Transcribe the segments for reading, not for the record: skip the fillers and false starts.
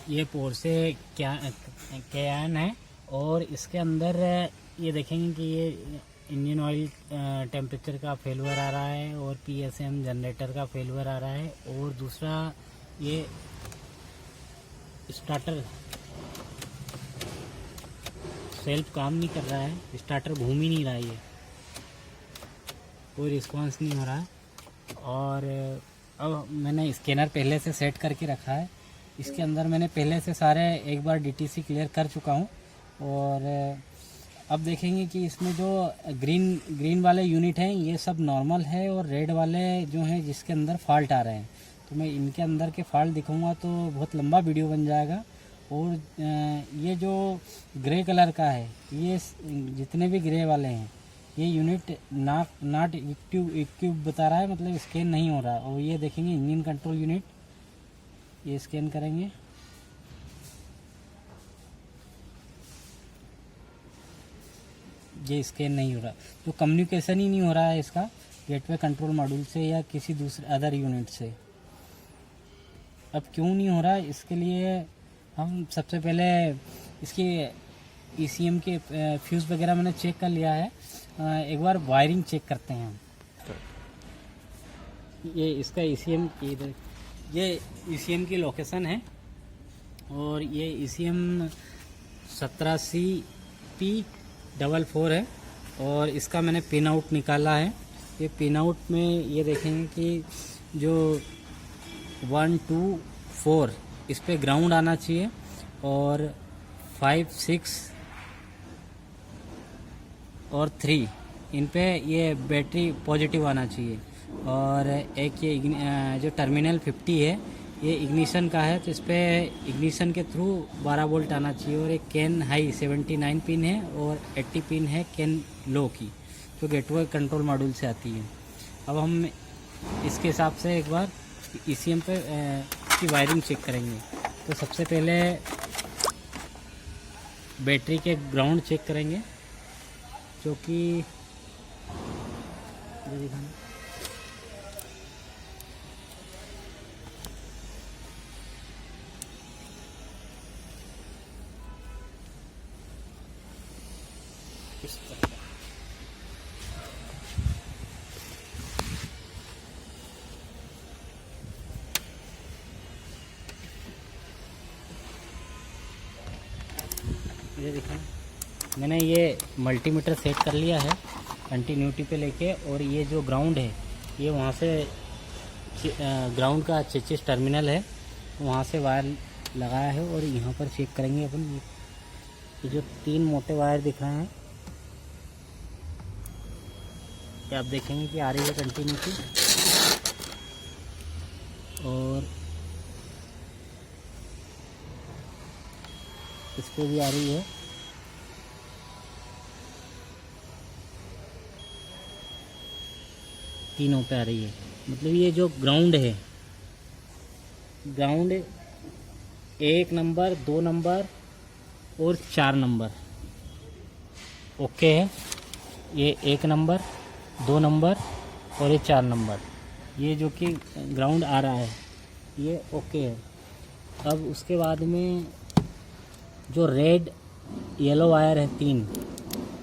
ये पोर्शे कैयन है और इसके अंदर ये देखेंगे कि ये इंजन ऑयल टेम्परेचर का फेलुअर आ रहा है और पीएसएम जनरेटर का फेलुअर आ रहा है। और दूसरा ये स्टार्टर सेल्फ काम नहीं कर रहा है, स्टार्टर घूम ही नहीं रहा है, ये कोई रिस्पांस नहीं हो रहा है। और अब मैंने स्कैनर पहले से सेट करके रखा है, इसके अंदर मैंने पहले से सारे एक बार डीटीसी क्लियर कर चुका हूँ। और अब देखेंगे कि इसमें जो ग्रीन वाले यूनिट हैं ये सब नॉर्मल है और रेड वाले जो हैं जिसके अंदर फॉल्ट आ रहे हैं, तो मैं इनके अंदर के फॉल्ट दिखाऊंगा तो बहुत लंबा वीडियो बन जाएगा। और ये जो ग्रे कलर का है, ये जितने भी ग्रे वाले हैं ये यूनिट नॉट इक्विप बता रहा है, मतलब स्कैन नहीं हो रहा है। और ये देखेंगे इंजन कंट्रोल यूनिट, ये स्कैन करेंगे, ये स्कैन नहीं हो रहा, तो कम्युनिकेशन ही नहीं हो रहा है इसका गेटवे कंट्रोल मॉड्यूल से या किसी दूसरे अदर यूनिट से। अब क्यों नहीं हो रहा है, इसके लिए हम सबसे पहले इसकी ECM के फ्यूज़ वगैरह मैंने चेक कर लिया है, एक बार वायरिंग चेक करते हैं हम। ये इसका ECM ये ECM की लोकेशन है और ये ECM 17C-P44 है और इसका मैंने पिन आउट निकाला है। ये पिन आउट में ये देखेंगे कि जो 1, 2, 4 इस पे ग्राउंड आना चाहिए और 5, 6 और 3 इन पे ये बैटरी पॉजिटिव आना चाहिए। और एक ये जो टर्मिनल 50 है ये इग्निशन का है, तो इस पे इग्निशन के थ्रू 12 वोल्ट आना चाहिए। और एक कैन हाई 79 पिन है और 80 पिन है कैन लो की, जो गेटवे कंट्रोल मॉड्यूल से आती है। अब हम इसके हिसाब से एक बार ECM पे की वायरिंग चेक करेंगे। तो सबसे पहले बैटरी के ग्राउंड चेक करेंगे, जो कि इस तरह ये देखें, मैंने ये मल्टीमीटर सेट कर लिया है कंटिन्यूटी पे लेके। और ये जो ग्राउंड है ये वहाँ से ग्राउंड का 6 टर्मिनल है, वहाँ से वायर लगाया है। और यहाँ पर चेक करेंगे अपन, ये जो 3 मोटे वायर दिख रहे हैं ये आप देखेंगे कि आ रही है कंटिन्यूटी। और इस पर भी आ रही है, तीनों पे आ रही है। मतलब ये जो ग्राउंड है, ग्राउंड 1 नंबर, 2 नंबर और 4 नंबर ओके है। ये 1 नंबर, 2 नंबर और ये 4 नंबर, ये जो कि ग्राउंड आ रहा है ये ओके है। अब उसके बाद में जो रेड येलो वायर है 3,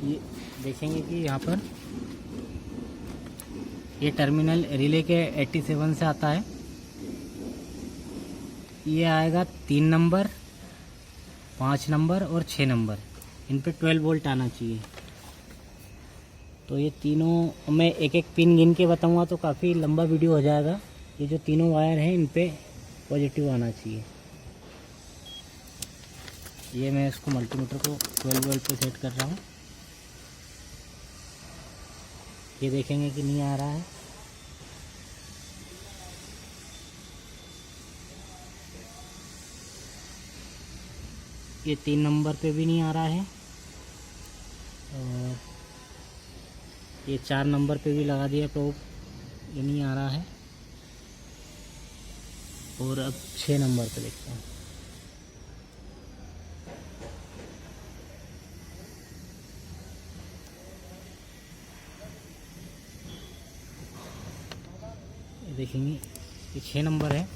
ये देखेंगे कि यहाँ पर ये टर्मिनल रिले के 87 से आता है, ये आएगा 3 नंबर, 5 नंबर और 6 नंबर, इन पे 12 वोल्ट आना चाहिए। तो ये तीनों मैं एक एक पिन गिन के बताऊंगा तो काफ़ी लंबा वीडियो हो जाएगा। ये जो तीनों वायर हैं इन पे पॉजिटिव आना चाहिए। ये मैं इसको मल्टीमीटर को 12 वोल्ट पे सेट कर रहा हूँ, ये देखेंगे कि नहीं आ रहा है। ये 3 नंबर पे भी नहीं आ रहा है और ये 4 नंबर पे भी लगा दिया प्रोब, ये नहीं आ रहा है। और अब 6 नंबर पे देखते हैं। ये देखेंगे ये 6 नंबर है,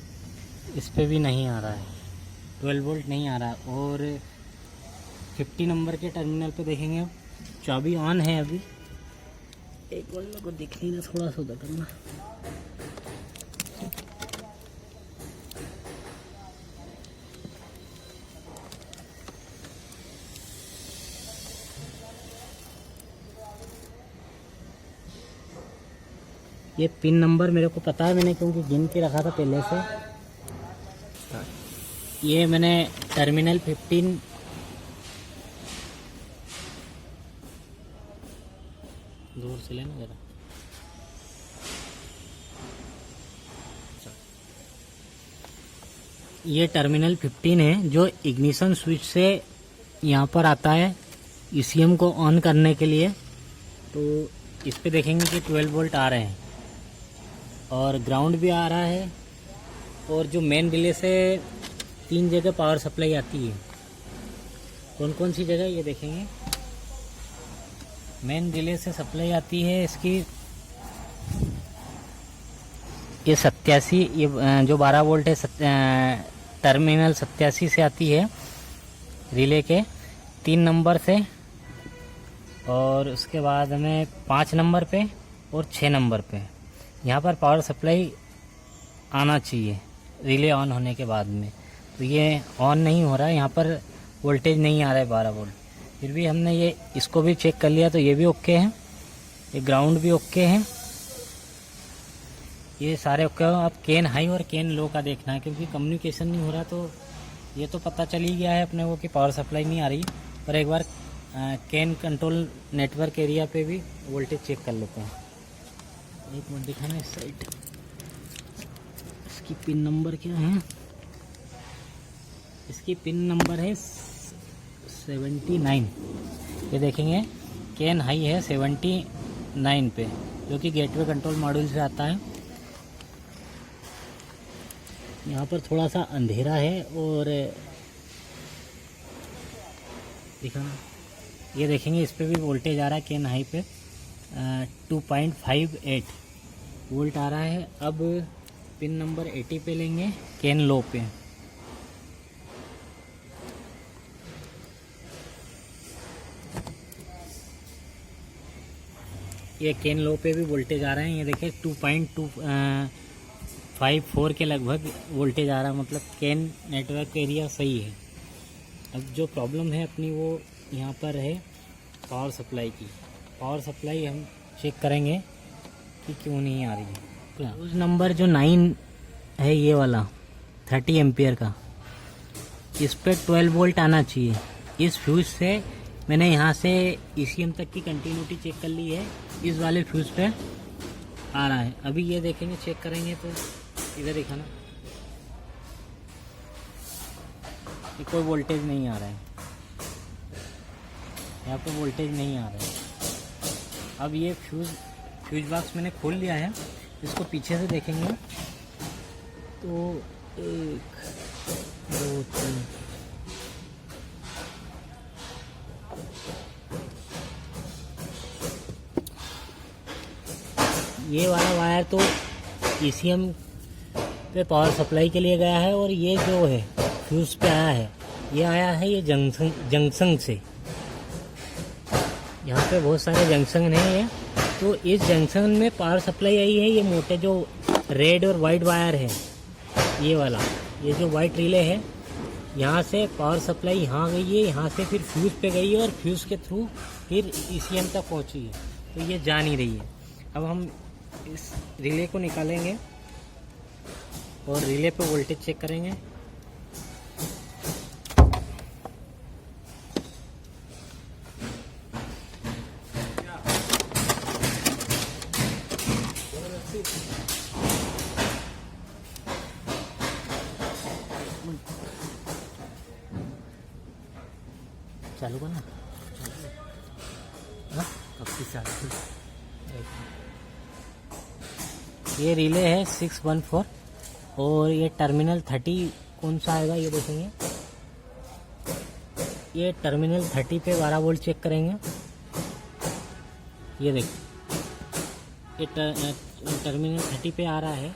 इस पे भी नहीं आ रहा है। 12 वोल्ट नहीं आ रहा। और 50 नंबर के टर्मिनल पे देखेंगे चाबी ऑन है अभी। एक मिनट मेरे को दिख नहीं रहा, थोड़ा सा उधर करना। ये पिन नंबर मेरे को पता है, मैंने क्योंकि गिन के रखा था पहले से। ये मैंने टर्मिनल 15 दूर से लेना जरा। ये टर्मिनल 15 है जो इग्निशन स्विच से यहाँ पर आता है ईसीएम को ऑन करने के लिए। तो इस पे देखेंगे कि 12 वोल्ट आ रहे हैं और ग्राउंड भी आ रहा है। और जो मेन रिले से 3 जगह पावर सप्लाई आती है। कौन कौन सी जगह ये देखेंगे। मेन रिले से सप्लाई आती है इसकी, ये 87, ये जो 12 वोल्ट है टर्मिनल 87 से आती है रिले के 3 नंबर से। और उसके बाद हमें 5 नंबर पे और 6 नंबर पे यहाँ पर पावर सप्लाई आना चाहिए रिले ऑन होने के बाद में। तो ये ऑन नहीं हो रहा है, यहाँ पर वोल्टेज नहीं आ रहा है 12 वोल्ट। फिर भी हमने ये इसको भी चेक कर लिया तो ये भी ओके है, ये ग्राउंड भी ओके है, ये सारे ओके हो। अब केन हाई और केन लो का देखना है, क्योंकि कम्युनिकेशन नहीं हो रहा। तो ये तो पता चल ही गया है अपने को कि पावर सप्लाई नहीं आ रही। पर एक बार केन कंट्रोल नेटवर्क एरिया पे भी वोल्टेज चेक कर लेते हैं। एक मिनट दिखाना इस साइड। इसकी पिन नंबर क्या है, इसकी पिन नंबर है 79। ये देखेंगे केन हाई है 79 पे, जो कि गेटवे कंट्रोल मॉड्यूल से आता है। यहाँ पर थोड़ा सा अंधेरा है और दिखाना, ये देखेंगे इस पे भी वोल्टेज आ रहा है केन हाई पे 2.58 वोल्ट आ रहा है। अब पिन नंबर 80 पे लेंगे केन लो पे। ये केन लो पे भी वोल्टेज आ रहा है, ये देखिए 2.254 के लगभग वोल्टेज आ रहा है, मतलब केन नेटवर्क एरिया सही है। अब जो प्रॉब्लम है अपनी वो यहाँ पर है पावर सप्लाई की। पावर सप्लाई हम चेक करेंगे कि क्यों नहीं आ रही है। फ्यूज़ नंबर जो 9 है ये वाला 30 एम्पियर का, इस पर 12 वोल्ट आना चाहिए। इस फ्यूज़ से मैंने यहाँ से ईसीएम तक की कंटिन्यूटी चेक कर ली है, इस वाले फ्यूज़ पे आ रहा है। अभी ये देखेंगे, चेक करेंगे तो इधर दिखाना, ये कोई वोल्टेज नहीं आ रहा है, यहाँ पे वोल्टेज नहीं आ रहा है। अब ये फ्यूज़ बॉक्स मैंने खोल लिया है, इसको पीछे से देखेंगे तो 1 2 3 ये वाला वायर तो ईसीएम पे पावर सप्लाई के लिए गया है। और ये जो है फ्यूज़ पे आया है, ये आया है ये जंक्शन से। यहाँ पे बहुत सारे जंक्शन हैं ये, तो इस जंक्शन में पावर सप्लाई आई है। ये मोटे जो रेड और वाइट वायर है, ये वाला, ये जो वाइट रिले है, यहाँ से पावर सप्लाई यहाँ गई है, यहाँ से फिर फ्यूज़ पे गई है और फ्यूज़ के थ्रू फिर ईसीएम तक पहुँची है। तो ये जा नहीं रही है। अब हम इस रिले को निकालेंगे और रिले पे वोल्टेज चेक करेंगे। चालू करना, ये रिले है 614 और ये टर्मिनल 30 कौन सा आएगा ये देखेंगे। ये टर्मिनल 30 पे 12 वोल्ट चेक करेंगे। ये देखिए, ये टर्मिनल 30 पे आ रहा है।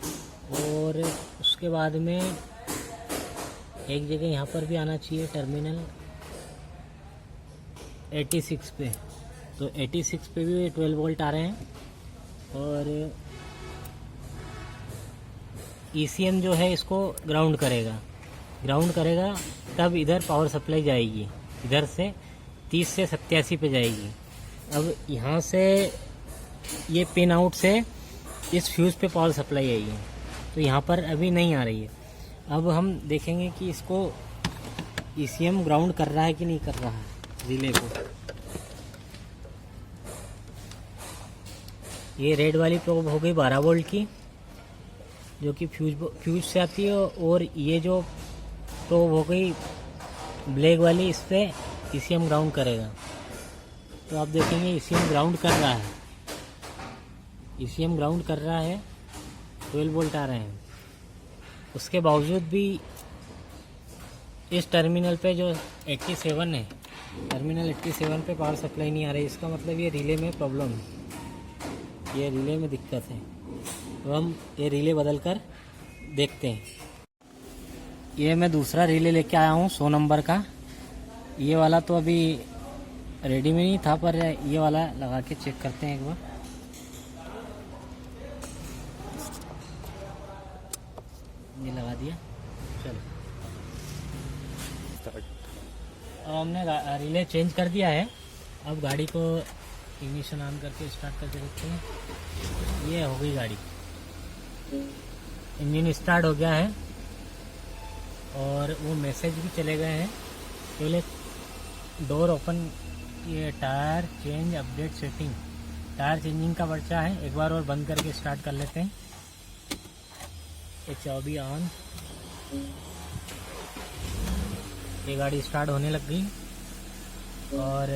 और उसके बाद में एक जगह यहाँ पर भी आना चाहिए टर्मिनल 86 पे, तो 86 पे भी 12 वोल्ट आ रहे हैं। और ECM जो है इसको ग्राउंड करेगा तब इधर पावर सप्लाई जाएगी, इधर से 30 से 87 पे जाएगी। अब यहाँ से ये पिन आउट से इस फ्यूज़ पे पावर सप्लाई आई है, तो यहाँ पर अभी नहीं आ रही है। अब हम देखेंगे कि इसको ECM ग्राउंड कर रहा है कि नहीं कर रहा है रिले को। ये रेड वाली प्रोब हो गई 12 वोल्ट की, जो कि फ्यूज से आती है, और ये जो प्रोब हो गई ब्लैक वाली, इस पर ECM ग्राउंड करेगा। तो आप देखेंगे ECM ग्राउंड कर रहा है, ECM ग्राउंड कर रहा है, 12 वोल्ट आ रहे हैं। उसके बावजूद भी इस टर्मिनल पे जो 87 है, टर्मिनल 87 पे पावर सप्लाई नहीं आ रही। इसका मतलब ये रिले में प्रॉब्लम है, ये रिले में दिक्कत है। तो हम ये रिले बदल कर देखते हैं। ये मैं दूसरा रिले लेके आया हूँ 100 नंबर का। ये वाला तो अभी रेडी में नहीं था, पर ये वाला लगा के चेक करते हैं एक बार। ये लगा दिया, चलो। अब हमने रिले चेंज कर दिया है। अब गाड़ी को इग्निशन ऑन करके स्टार्ट करके देखते हैं। ये हो गई गाड़ी, इंजन स्टार्ट हो गया है और वो मैसेज भी चले गए हैं। पहले डोर ओपन, ये tyre change update setting, tyre changing का पर्चा है। एक बार और बंद करके स्टार्ट कर लेते हैं। ये चाबी ऑन, ये गाड़ी स्टार्ट होने लग गई। और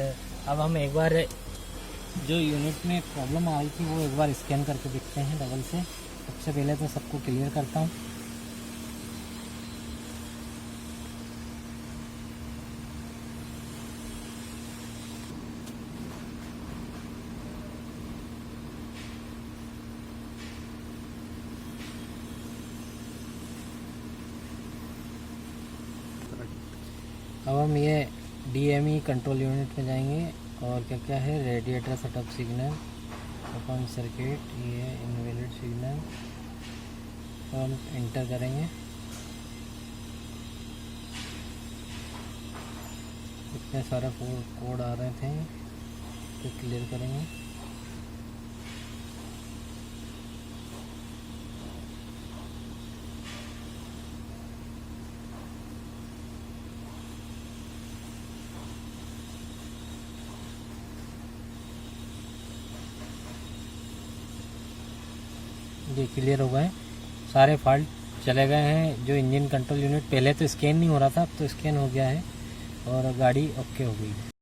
अब हम एक बार जो यूनिट में प्रॉब्लम आई थी वो एक बार स्कैन करके देखते हैं डबल से। सबसे पहले तो सबको क्लियर करता हूँ। अब हम ये DME कंट्रोल यूनिट में जाएंगे और क्या क्या है, radiator setup signal, open circuit, ये इनवैलिड सिग्नल, तो हम इंटर करेंगे। इतने सारे कोड आ रहे थे, तो क्लियर करेंगे। ये क्लियर हो गए, सारे फॉल्ट चले गए हैं। जो इंजन कंट्रोल यूनिट पहले तो स्कैन नहीं हो रहा था, अब तो स्कैन हो गया है और गाड़ी ओके हो गई।